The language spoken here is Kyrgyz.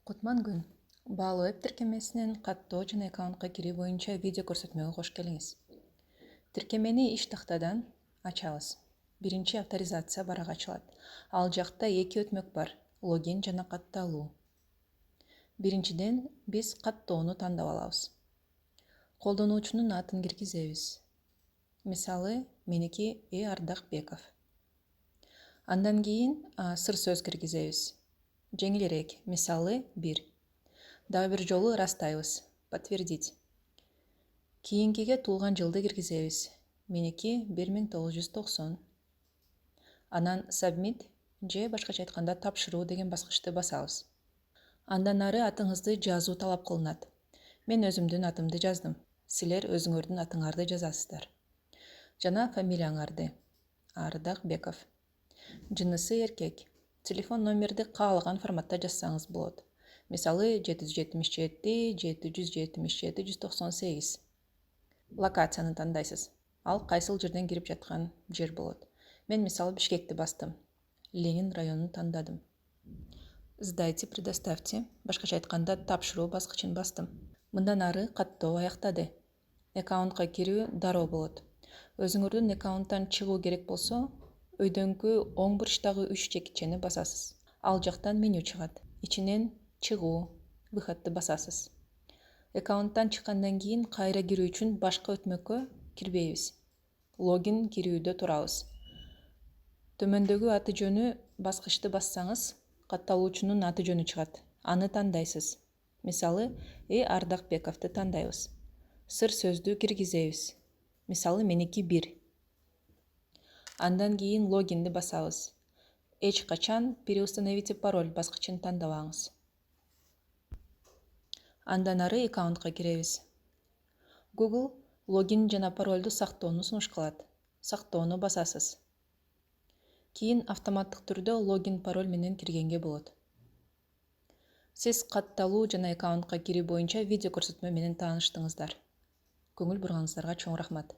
Кутман күн. Баалуу веб тиркемесинен каттоо жана аккаунтка кирүү боюнча видео көрсөтмөгө кош келиңиз. Тиркемени иш тактадан ачабыз. Биринчи авторизация барак ачылат. Ал жакта эки өтмөк бар: логин жана катталуу. Биринчиден биз каттоону тандап алабыз. Колдонуучунун атын киргизебиз. Мисалы, меники Ардакбеков. Андан кийин сыр сөз киргизебиз. Жеңилирээк, мисалы 1. Дагы бир жолу ырастайбыз. Подтвердить. Кийинкиге туулган жылды киргизебиз. Меники 1990. Анан submit же башкача айтканда тапшыруу деген баскычты басабыз. Андан ары атыңызды жазуу талап кылынат. Мен өзүмдүн атымды жаздым. Силер өзүңөрдүн атыңарды жазасыздар. Жана фамилияңарды. Ардакбеков. Жынысы эркек. Телефон номерди каалаган форматта жазсаңыз болот. Мисалы 777 777 198. Локацияны тандайсыз. Ал кайсыл жерден кирип жаткан жер болот. Мен мисалы Бишкекти бастым. Ленин районун тандадым. Сдайте, предоставьте. Башкача айтканда тапшыруу баскычын бастым. Мындан ары каттоо аяктады. Аккаунтка кирүү дароо болот. Өзүңөрдүн аккаунттан чыгуу керек болсо, өйдөңкү оң бурчтагы 3 чекитчени басасыз. Ал жактан меню чыгат. Ичинен чыгуу, выходты басасыз. Аккаунттан чыккандан кийин кайра кирүү үчүн башка өтмөккө кирбейбиз. Логин кирүүдө турабыз. Төмөндөгү аты жөнү баскычты бассаңыз, катталуучунун аты жөнү чыгат. Аны тандайсыз. Мисалы, Ардакбековду тандайбыз. Сыр сөздү киргизебиз. Мисалы, меники 1. Андан кийин логинди басабыз. Эч качан переустановите пароль баскычын тандабаңыз. Андан ары аккаунтка киребиз. Google логин жана паролду сактоону сунуш кылат. Сактоону басасыз. Кийин автоматтык түрдө логин пароль менен киргенге болот. Сиз катталуу жана аккаунтка кирүү боюнча видео көрсөтмө менен тааныштыңыздар. Көңүл бурганыңыздарга чоң рахмат.